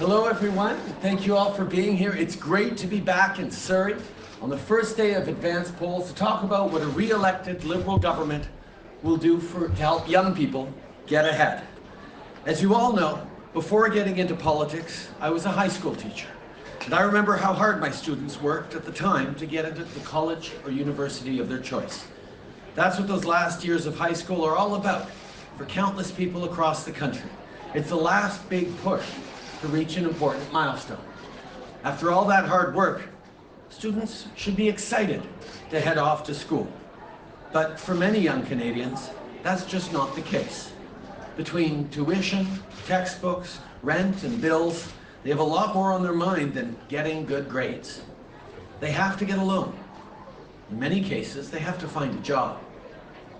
Hello everyone, thank you all for being here. It's great to be back in Surrey on the first day of advanced polls to talk about what a re-elected Liberal government will do to help young people get ahead. As you all know, before getting into politics, I was a high school teacher. And I remember how hard my students worked at the time to get into the college or university of their choice. That's what those last years of high school are all about for countless people across the country. It's the last big push to reach an important milestone. After all that hard work, students should be excited to head off to school. But for many young Canadians, that's just not the case. Between tuition, textbooks, rent, and bills, they have a lot more on their mind than getting good grades. They have to get a loan. In many cases, they have to find a job.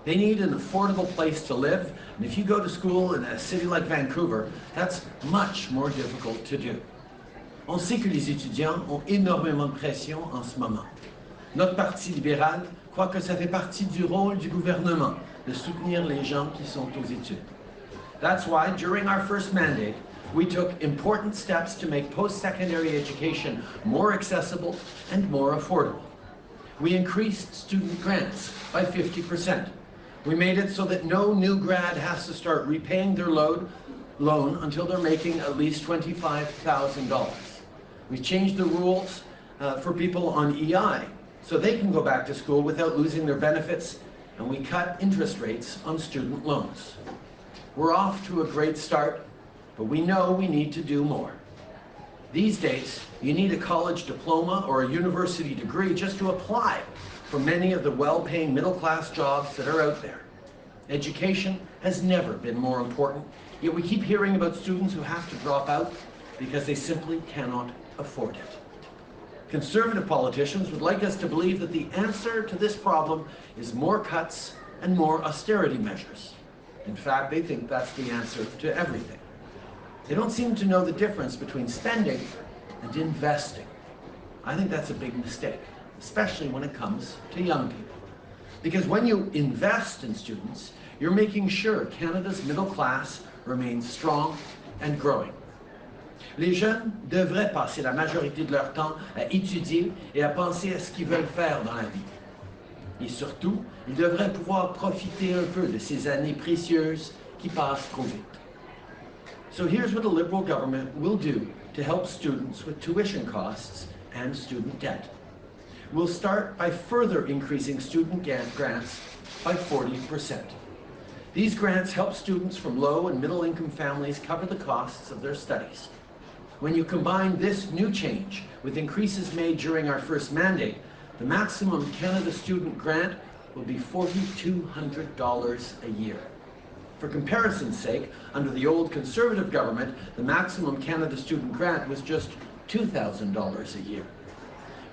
They need an affordable place to live, and if you go to school in a city like Vancouver, that's much more difficult to do. On sait que les étudiants ont énormément de pression en ce moment. Notre parti libéral croit que ça fait partie du rôle du gouvernement de soutenir les gens qui sont aux études. That's why, during our first mandate, we took important steps to make post-secondary education more accessible and more affordable. We increased student grants by 50%. We made it so that no new grad has to start repaying their loan until they're making at least $25,000. We changed the rules for people on EI so they can go back to school without losing their benefits, and we cut interest rates on student loans. We're off to a great start, but we know we need to do more. These days, you need a college diploma or a university degree just to apply for many of the well-paying middle-class jobs that are out there. Education has never been more important, yet we keep hearing about students who have to drop out because they simply cannot afford it. Conservative politicians would like us to believe that the answer to this problem is more cuts and more austerity measures. In fact, they think that's the answer to everything. They don't seem to know the difference between spending and investing. I think that's a big mistake, especially when it comes to young people. Because when you invest in students, you're making sure Canada's middle class remains strong and growing. Les jeunes devraient passer la majorité de leur temps à étudier et à penser à ce qu'ils veulent faire dans la vie. Et surtout, ils devraient pouvoir profiter un peu de ces années précieuses qui passent trop vite. So here's what a Liberal government will do to help students with tuition costs and student debt. We'll start by further increasing student grants by 40%. These grants help students from low and middle income families cover the costs of their studies. When you combine this new change with increases made during our first mandate, the maximum Canada student grant will be $4,200 a year. For comparison's sake, under the old Conservative government, the maximum Canada student grant was just $2,000 a year.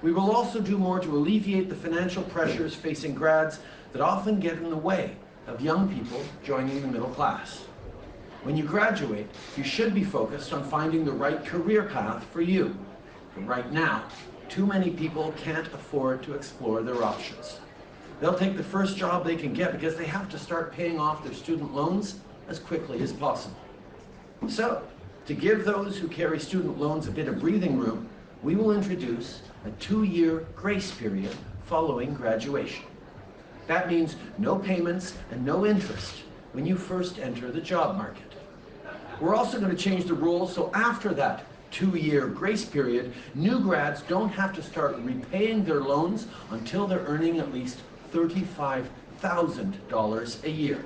We will also do more to alleviate the financial pressures facing grads that often get in the way of young people joining the middle class. When you graduate, you should be focused on finding the right career path for you. But right now, too many people can't afford to explore their options. They'll take the first job they can get because they have to start paying off their student loans as quickly as possible. So, to give those who carry student loans a bit of breathing room, we will introduce a 2-year grace period following graduation. That means no payments and no interest when you first enter the job market. We're also going to change the rules so after that 2-year grace period, new grads don't have to start repaying their loans until they're earning at least $35,000 a year.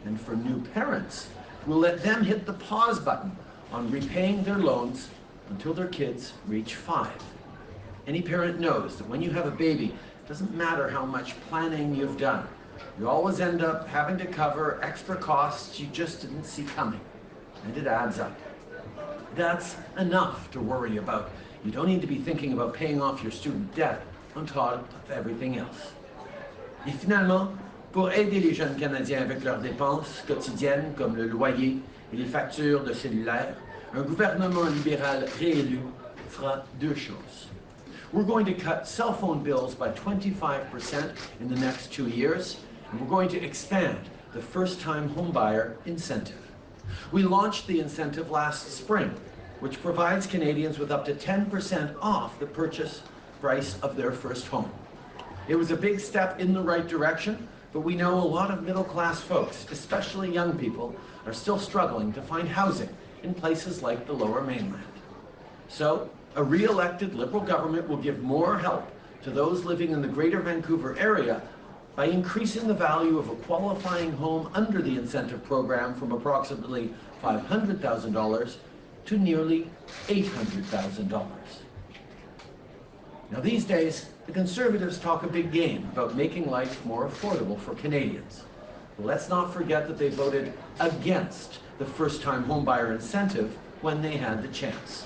And for new parents, we'll let them hit the pause button on repaying their loans until their kids reach 5. Any parent knows that when you have a baby, it doesn't matter how much planning you've done. You always end up having to cover extra costs you just didn't see coming. And it adds up. That's enough to worry about. You don't need to be thinking about paying off your student debt on top of everything else. Et finalement, pour aider les jeunes Canadiens avec leurs dépenses quotidiennes comme le loyer et les factures de cellulaire, un gouvernement libéral réélu fera deux choses. We're going to cut cell phone bills by 25% in the next 2 years, and we're going to expand the first-time homebuyer incentive. We launched the incentive last spring which provides Canadians with up to 10% off the purchase price of their first home. It was a big step in the right direction, but we know a lot of middle-class folks, especially young people, are still struggling to find housing in places like the Lower Mainland. So, a re-elected Liberal government will give more help to those living in the Greater Vancouver area by increasing the value of a qualifying home under the incentive program from approximately $500,000 to nearly $800,000. Now these days, the Conservatives talk a big game about making life more affordable for Canadians. But let's not forget that they voted against the first-time homebuyer incentive when they had the chance.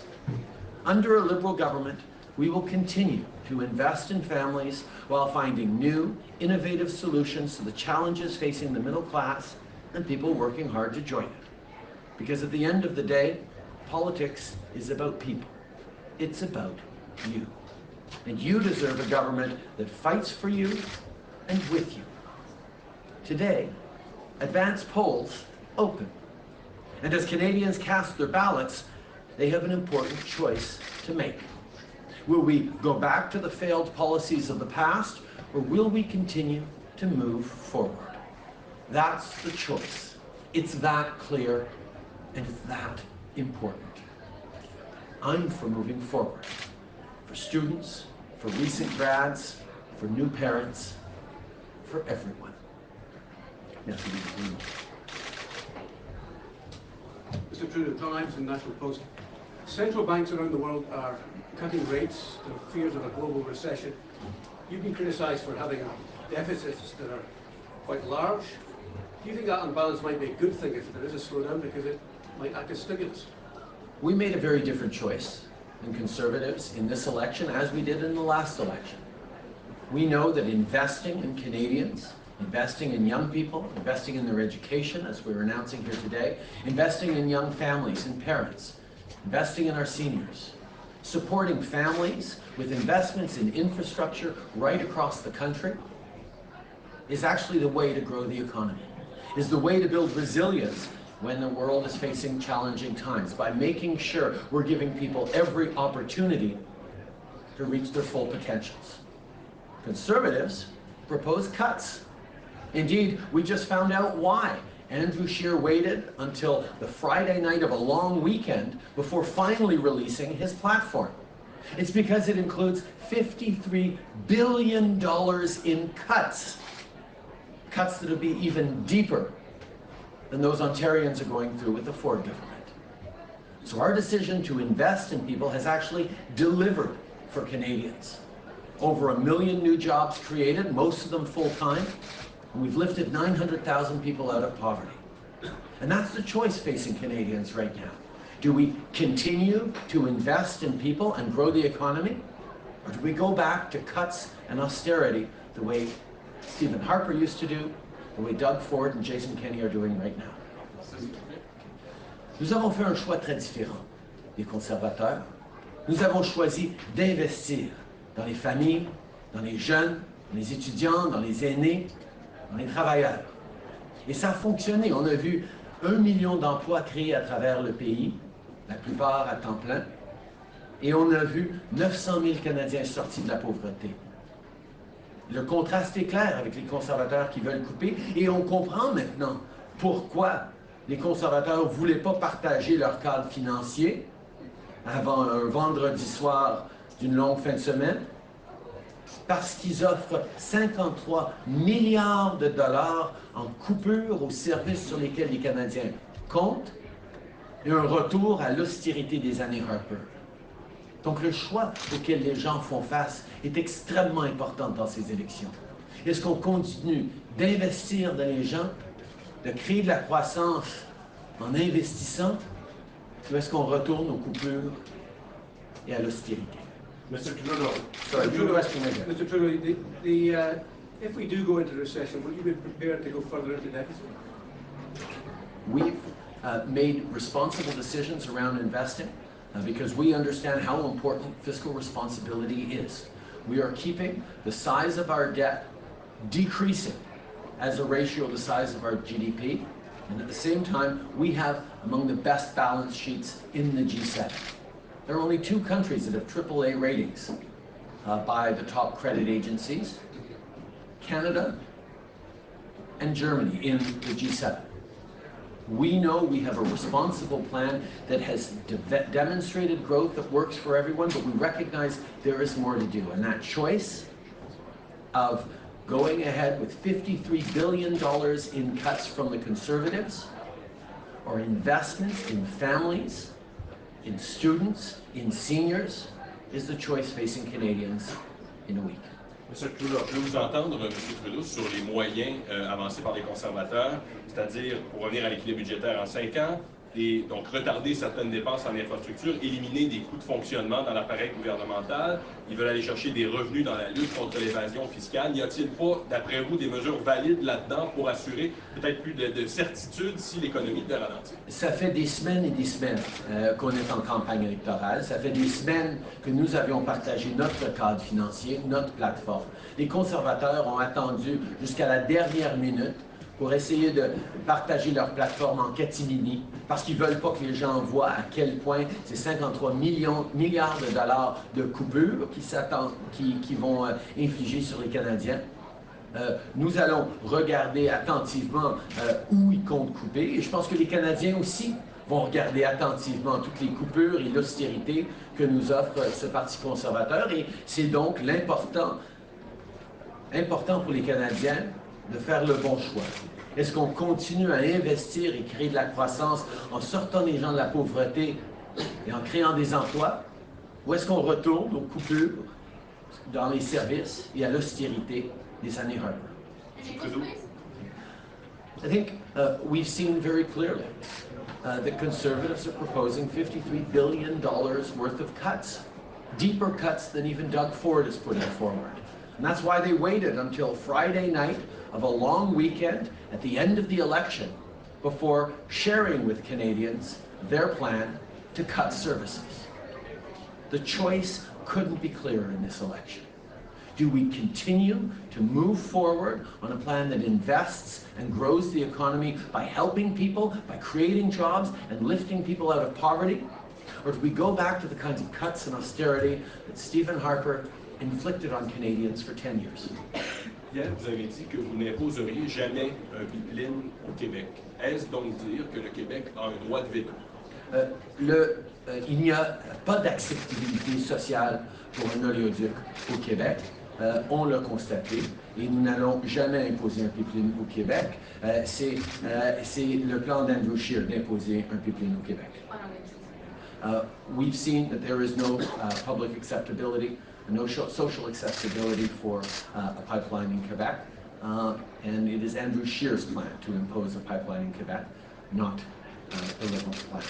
Under a Liberal government, we will continue to invest in families while finding new, innovative solutions to the challenges facing the middle class and people working hard to join it. Because at the end of the day, politics is about people. It's about you. And you deserve a government that fights for you and with you. Today, advance polls open. And as Canadians cast their ballots, they have an important choice to make. Will we go back to the failed policies of the past, or will we continue to move forward? That's the choice. It's that clear, and it's that important. I'm for moving forward. For students, for recent grads, for new parents, for everyone. Merci beaucoup. Mr. Trudeau, John Iveson, National Post. Central banks around the world are cutting rates to fears of a global recession. You've been criticised for having deficits that are quite large. Do you think that on balance might be a good thing if there is a slowdown because it might act as stimulus? We made a very different choice than Conservatives in this election as we did in the last election. We know that investing in Canadians, investing in young people, investing in their education, as we're announcing here today, investing in young families and parents, investing in our seniors, supporting families with investments in infrastructure right across the country is actually the way to grow the economy, is the way to build resilience when the world is facing challenging times, by making sure we're giving people every opportunity to reach their full potentials. Conservatives propose cuts. Indeed, we just found out why. Andrew Scheer waited until the Friday night of a long weekend before finally releasing his platform. It's because it includes $53 billion in cuts. Cuts that will be even deeper than those Ontarians are going through with the Ford government. So our decision to invest in people has actually delivered for Canadians. Over 1 million new jobs created, most of them full-time, and we've lifted 900,000 people out of poverty. And that's the choice facing Canadians right now. Do we continue to invest in people and grow the economy? Or do we go back to cuts and austerity the way Stephen Harper used to do, the way Doug Ford and Jason Kenney are doing right now? Nous avons fait un choix très différent des conservateurs. Nous avons choisi d'investir dans les familles, dans les jeunes, dans les étudiants, dans les aînés, dans les travailleurs. Et ça a fonctionné. On a vu 1 million d'emplois créés à travers le pays, la plupart à temps plein, et on a vu 900 000 Canadiens sortis de la pauvreté. Le contraste est clair avec les conservateurs qui veulent couper, et on comprend maintenant pourquoi les conservateurs ne voulaient pas partager leur cadre financier avant un vendredi soir d'une longue fin de semaine, parce qu'ils offrent 53 milliards de dollars en coupure aux services sur lesquels les Canadiens comptent et un retour à l'austérité des années Harper. Donc le choix auquel les gens font face est extrêmement important dans ces élections. Est-ce qu'on continue d'investir dans les gens, de créer de la croissance en investissant, ou est-ce qu'on retourne aux coupures et à l'austérité? Mr. Trudeau. Sorry, Mr. Trudeau, if we do go into recession, will you be prepared to go further into deficit? We've made responsible decisions around investing because we understand how important fiscal responsibility is. We are keeping the size of our debt decreasing as a ratio of the size of our GDP, and at the same time, we have among the best balance sheets in the G7. There are only 2 countries that have AAA ratings by the top credit agencies, Canada and Germany in the G7. We know we have a responsible plan that has demonstrated growth that works for everyone, but we recognize there is more to do. And that choice of going ahead with $53 billion in cuts from the Conservatives, or investments in families, in students, in seniors, is the choice facing Canadians in a week. Monsieur Trudeau, je veux vous entendre, Monsieur Trudeau, sur les moyens avancés par les conservateurs, c'est-à-dire pour revenir à l'équilibre budgétaire en 5 ans, et donc retarder certaines dépenses en infrastructure, éliminer des coûts de fonctionnement dans l'appareil gouvernemental. Ils veulent aller chercher des revenus dans la lutte contre l'évasion fiscale. N'y a-t-il pas, d'après vous, des mesures valides là-dedans pour assurer peut-être plus de certitude si l'économie devait ralentir? Ça fait des semaines et des semaines qu'on est en campagne électorale. Ça fait des semaines que nous avions partagé notre cadre financier, notre plateforme. Les conservateurs ont attendu jusqu'à la dernière minute pour essayer de partager leur plateforme en catimini, parce qu'ils ne veulent pas que les gens voient à quel point ces 53 milliards de dollars de coupures qui vont infliger sur les Canadiens. Nous allons regarder attentivement où ils comptent couper, et je pense que les Canadiens aussi vont regarder attentivement toutes les coupures et l'austérité que nous offre ce Parti conservateur, et c'est donc important pour les Canadiens de faire le bon choix. Est-ce qu'on continue à investir et créer de la croissance en sortant les gens de la pauvreté et en créant des emplois? Ou est-ce qu'on retourne aux coupures dans les services et à l'austérité des années Harper? I think we've seen very clearly that Conservatives are proposing $53 billion worth of cuts, deeper cuts than even Doug Ford is putting forward. And that's why they waited until Friday night of a long weekend at the end of the election before sharing with Canadians their plan to cut services. The choice couldn't be clearer in this election. Do we continue to move forward on a plan that invests and grows the economy by helping people, by creating jobs and lifting people out of poverty? Or do we go back to the kinds of cuts and austerity that Stephen Harper inflicted on Canadians for 10 years? Hier, vous avez dit que vous n'imposeriez jamais un pipeline au Québec. Est-ce donc dire que le Québec a un droit de veto? Il n'y a pas d'acceptabilité sociale pour un oléoduc au Québec. On l'a constaté, et nous n'allons jamais imposer un pipeline au Québec. C'est le plan d'Andrew Scheer d'imposer un pipeline au Québec. We've seen that there is no public acceptability, no social acceptability for a pipeline in Quebec, and it is Andrew Scheer's plan to impose a pipeline in Quebec, not the Liberals' plan.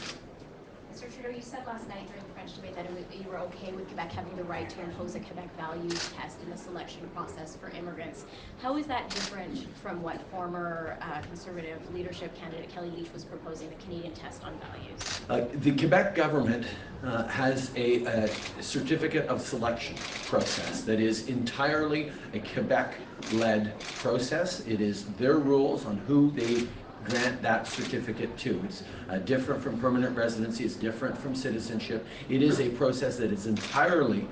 Mr. Trudeau, you said last night during the French debate that you were okay with Quebec having the right to impose a Quebec values test in the selection process for immigrants. How is that different from what former Conservative leadership candidate Kelly Leach was proposing, the Canadian test on values? The Quebec government has a certificate of selection process that is entirely a Quebec-led process. It is their rules on who they grant that certificate to. It's different from permanent residency, it's different from citizenship. It is a process that is entirely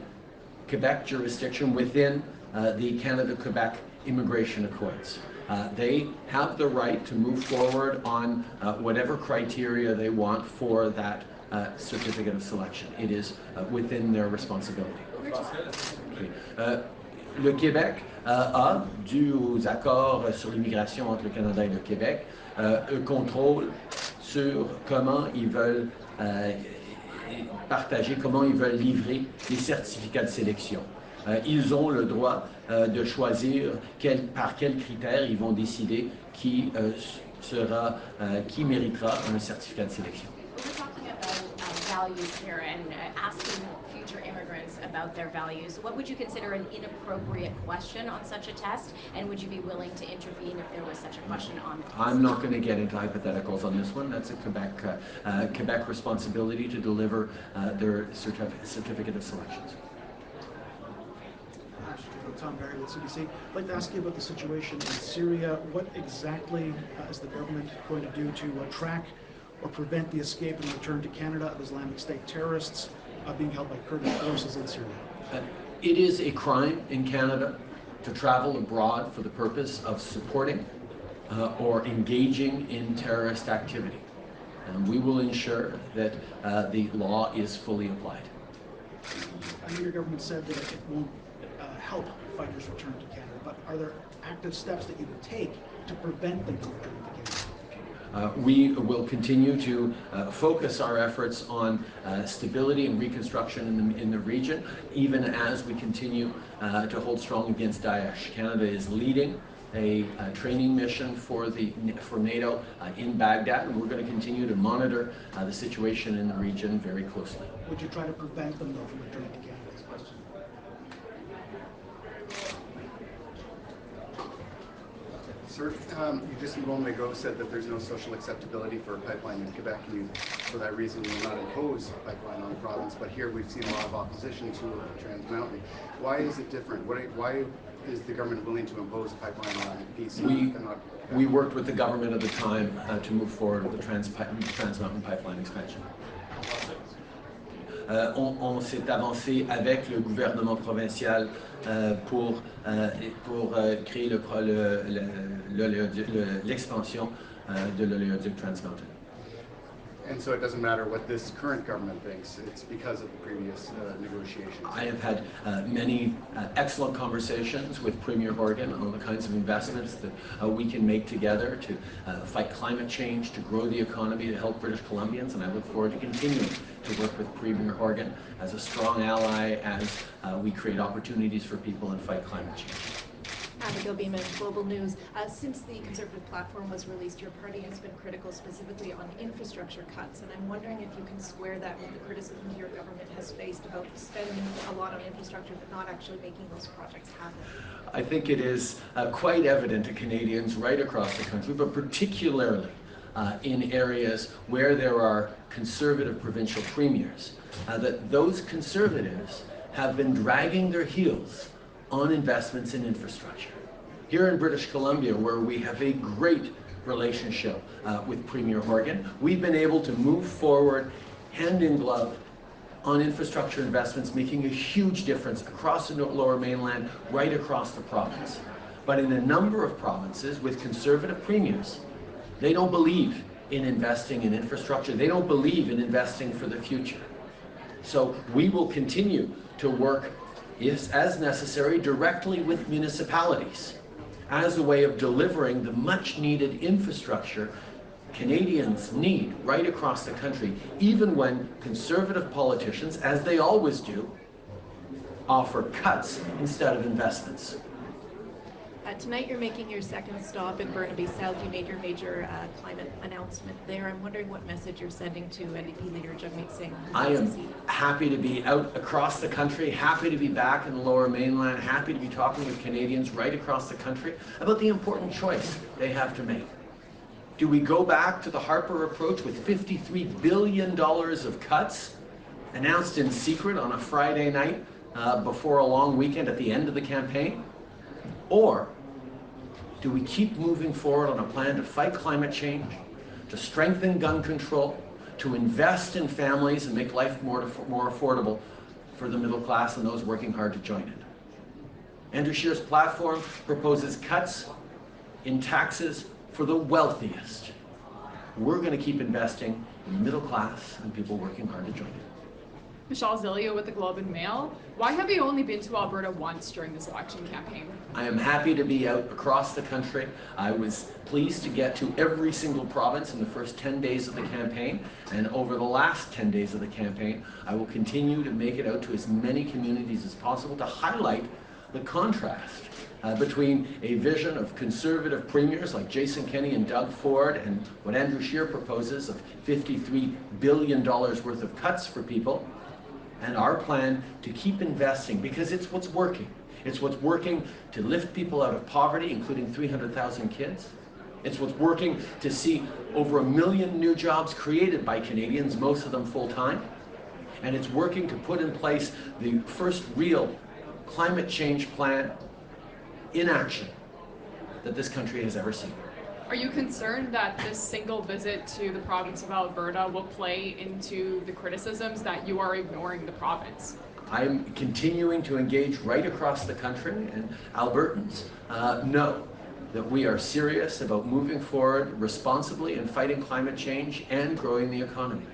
Quebec jurisdiction within the Canada-Quebec Immigration Accords. They have the right to move forward on whatever criteria they want for that certificate of selection. It is within their responsibility. Okay. Le Québec a, dû aux accords sur l'immigration entre le Canada et le Québec, un contrôle sur comment ils veulent partager, comment ils veulent livrer les certificats de sélection. Ils ont le droit de choisir par quels critères ils vont décider qui méritera un certificat de sélection. We're talking about values here and asking future immigrants about their values. What would you consider an inappropriate question on such a test, and would you be willing to intervene if there was such a question on the test? I'm not going to get into hypotheticals on this one. That's a Quebec responsibility to deliver their certificate of selections. Tom Barry with CBC. I'd like to ask you about the situation in Syria. What exactly is the government going to do to track or prevent the escape and return to Canada of Islamic State terrorists being held by Kurdish forces in Syria? It is a crime in Canada to travel abroad for the purpose of supporting or engaging in terrorist activity. And we will ensure that the law is fully applied. I know your government said that it won't help fighters return to Canada, but are there active steps that you would take to prevent them from returning to Canada? We will continue to focus our efforts on stability and reconstruction in the region, even as we continue to hold strong against Daesh. Canada is leading a training mission for NATO in Baghdad, and we're going to continue to monitor the situation in the region very closely. Would you try to prevent them, though, from returning to Canada? Sir, you just a moment ago said that there's no social acceptability for a pipeline in Quebec, and you, for that reason, you will not impose a pipeline on the province. But here we've seen a lot of opposition to Trans Mountain. Why is it different? Why is the government willing to impose a pipeline on BC and not Quebec? We worked with the government at the time to move forward with the Trans Mountain pipeline expansion. On s'est avancé avec le gouvernement provincial pour créer l'expansion de l'oléoduc Trans Mountain. And so it doesn't matter what this current government thinks, it's because of the previous negotiations. I have had many excellent conversations with Premier Horgan on the kinds of investments that we can make together to fight climate change, to grow the economy, to help British Columbians, and I look forward to continuing to work with Premier Horgan as a strong ally as we create opportunities for people and fight climate change. Abigail Beeman, Global News. Since the Conservative platform was released, your party has been critical specifically on infrastructure cuts, and I'm wondering if you can square that with the criticism your government has faced about spending a lot on infrastructure but not actually making those projects happen. I think it is quite evident to Canadians right across the country, but particularly in areas where there are Conservative provincial premiers, that those Conservatives have been dragging their heels on investments in infrastructure. Here in British Columbia, where we have a great relationship with Premier Horgan, we've been able to move forward hand in glove on infrastructure investments, making a huge difference across the Lower Mainland, right across the province. But in a number of provinces with Conservative premiers, they don't believe in investing in infrastructure. They don't believe in investing for the future. So we will continue to work, as necessary, directly with municipalities as a way of delivering the much needed infrastructure Canadians need right across the country, even when Conservative politicians, as they always do, offer cuts instead of investments. Tonight you're making your second stop in Burnaby South. You made your major climate announcement there. I'm wondering what message you're sending to NDP leader Jagmeet Singh. I am happy to be out across the country, happy to be back in the Lower Mainland, happy to be talking with Canadians right across the country about the important choice they have to make. Do we go back to the Harper approach with $53 billion of cuts announced in secret on a Friday night before a long weekend at the end of the campaign? Or do we keep moving forward on a plan to fight climate change, to strengthen gun control, to invest in families and make life more affordable for the middle class and those working hard to join it? Andrew Scheer's platform proposes cuts in taxes for the wealthiest. We're going to keep investing in the middle class and people working hard to join it. Michelle Zilio with the Globe and Mail. Why have you only been to Alberta once during this election campaign? I am happy to be out across the country. I was pleased to get to every single province in the first 10 days of the campaign, and over the last 10 days of the campaign, I will continue to make it out to as many communities as possible to highlight the contrast between a vision of Conservative premiers like Jason Kenney and Doug Ford and what Andrew Scheer proposes of $53 billion worth of cuts for people, and our plan to keep investing because it's what's working. It's what's working to lift people out of poverty, including 300,000 kids. It's what's working to see over 1 million new jobs created by Canadians, most of them full-time. And it's working to put in place the first real climate change plan in action that this country has ever seen. Are you concerned that this single visit to the province of Alberta will play into the criticisms that you are ignoring the province? I'm continuing to engage right across the country, and Albertans know that we are serious about moving forward responsibly in fighting climate change and growing the economy.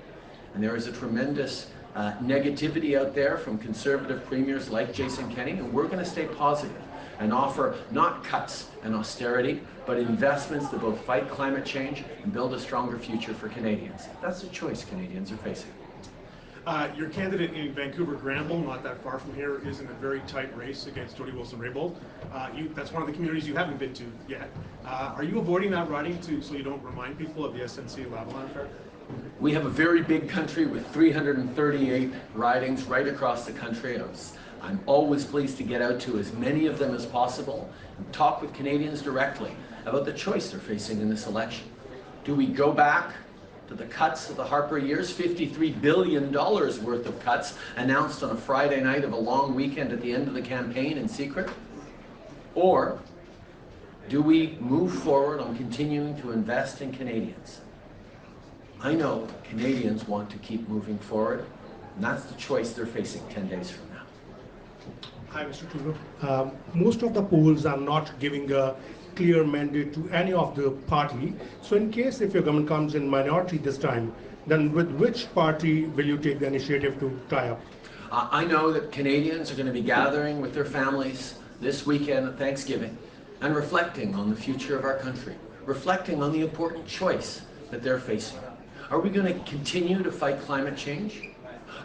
And there is a tremendous negativity out there from conservative premiers like Jason Kenney, and we're going to stay positive and offer not cuts and austerity, but investments that both fight climate change and build a stronger future for Canadians. That's the choice Canadians are facing. Your candidate in Vancouver Granville, not that far from here, is in a very tight race against Jody Wilson-Raybould. That's one of the communities you haven't been to yet. Are you avoiding that riding so you don't remind people of the SNC Lavalin affair? We have a very big country with 338 ridings right across the country. I'm always pleased to get out to as many of them as possible and talk with Canadians directly about the choice they're facing in this election. Do we go back to the cuts of the Harper years, $53 billion worth of cuts announced on a Friday night of a long weekend at the end of the campaign in secret? Or do we move forward on continuing to invest in Canadians? I know Canadians want to keep moving forward, and that's the choice they're facing 10 days from now. Hi, Mr. Trudeau. Most of the polls are not giving a clear mandate to any of the party. So in case if your government comes in minority this time, then with which party will you take the initiative to tie up? I know that Canadians are going to be gathering with their families this weekend at Thanksgiving and reflecting on the future of our country, reflecting on the important choice that they're facing. Are we going to continue to fight climate change?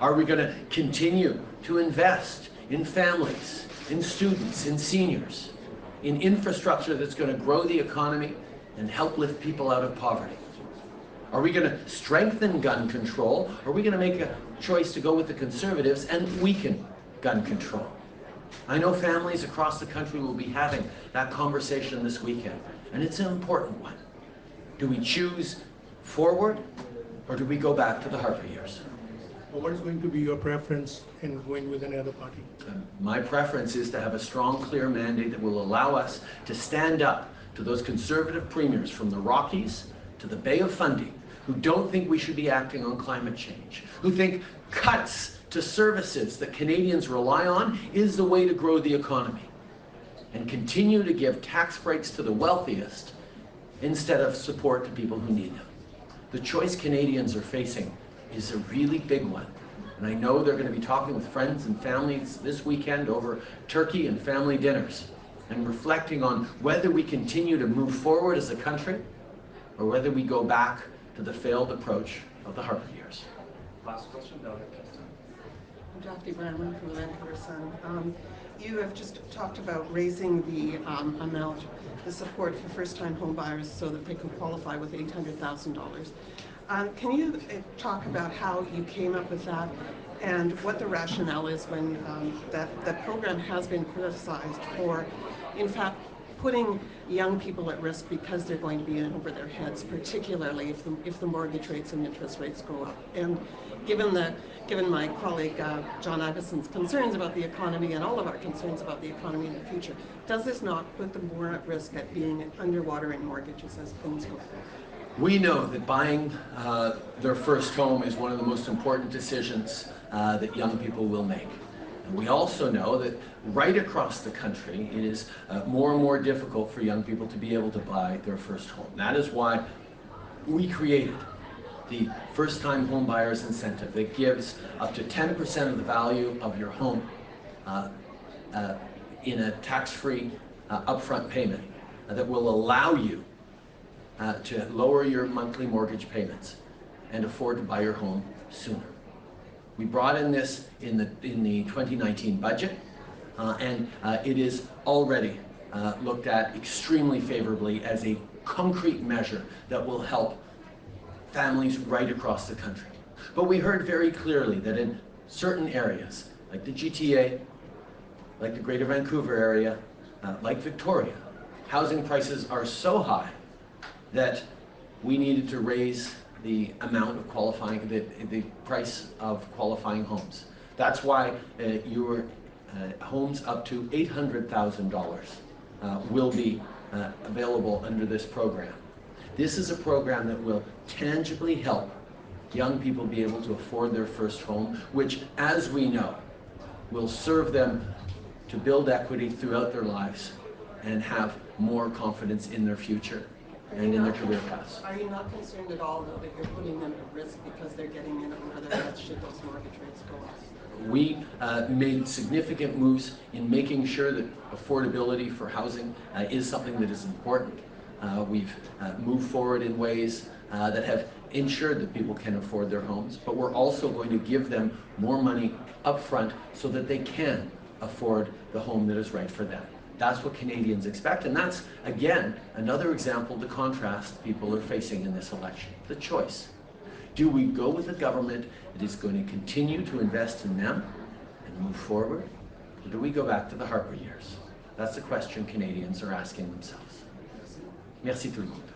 Are we going to continue to invest in families, in students, in seniors, in infrastructure that's going to grow the economy and help lift people out of poverty? Are we going to strengthen gun control? Or are we going to make a choice to go with the Conservatives and weaken gun control? I know families across the country will be having that conversation this weekend, and it's an important one. Do we choose forward, or do we go back to the Harper years? Well, what is going to be your preference in going with any other party? My preference is to have a strong, clear mandate that will allow us to stand up to those conservative premiers from the Rockies to the Bay of Fundy who don't think we should be acting on climate change, who think cuts to services that Canadians rely on is the way to grow the economy, and continue to give tax breaks to the wealthiest instead of support to people who need them. The choice Canadians are facing is a really big one. And I know they're going to be talking with friends and families this weekend over turkey and family dinners and reflecting on whether we continue to move forward as a country or whether we go back to the failed approach of the Harper years. Last question, Leader Justin. I'm Jackie Bramlin from the Vancouver Sun. You have just talked about raising the amount, the support for first-time home buyers so that they can qualify with $800,000. Can you talk about how you came up with that and what the rationale is when that program has been criticized for, in fact, putting young people at risk because they're going to be in over their heads, particularly if the mortgage rates and interest rates go up. And given my colleague John Addison's concerns about the economy and all of our concerns about the economy in the future, does this not put them more at risk at being underwater in mortgages as things go forward? We know that buying their first home is one of the most important decisions that young people will make. And we also know that right across the country, it is more and more difficult for young people to be able to buy their first home. That is why we created the first-time home buyers incentive that gives up to 10% of the value of your home in a tax-free upfront payment that will allow you to lower your monthly mortgage payments and afford to buy your home sooner. We brought in this in the 2019 budget, and it is already looked at extremely favorably as a concrete measure that will help families right across the country. But we heard very clearly that in certain areas, like the GTA, like the Greater Vancouver area, like Victoria, housing prices are so high that we needed to raise the amount of qualifying, the price of qualifying homes. That's why your homes up to $800,000 will be available under this program. This is a program that will tangibly help young people be able to afford their first home, which, as we know, will serve them to build equity throughout their lives and have more confidence in their future and in their career paths. Are you not concerned at all, though, that you're putting them at risk because they're getting in on other debts should those mortgage rates go up? We made significant moves in making sure that affordability for housing is something that is important. We've moved forward in ways that have ensured that people can afford their homes, but we're also going to give them more money up front so that they can afford the home that is right for them. That's what Canadians expect, and that's, again, another example of the contrast people are facing in this election, the choice. Do we go with a government that is going to continue to invest in them and move forward, or do we go back to the Harper years? That's the question Canadians are asking themselves. Merci tout le monde.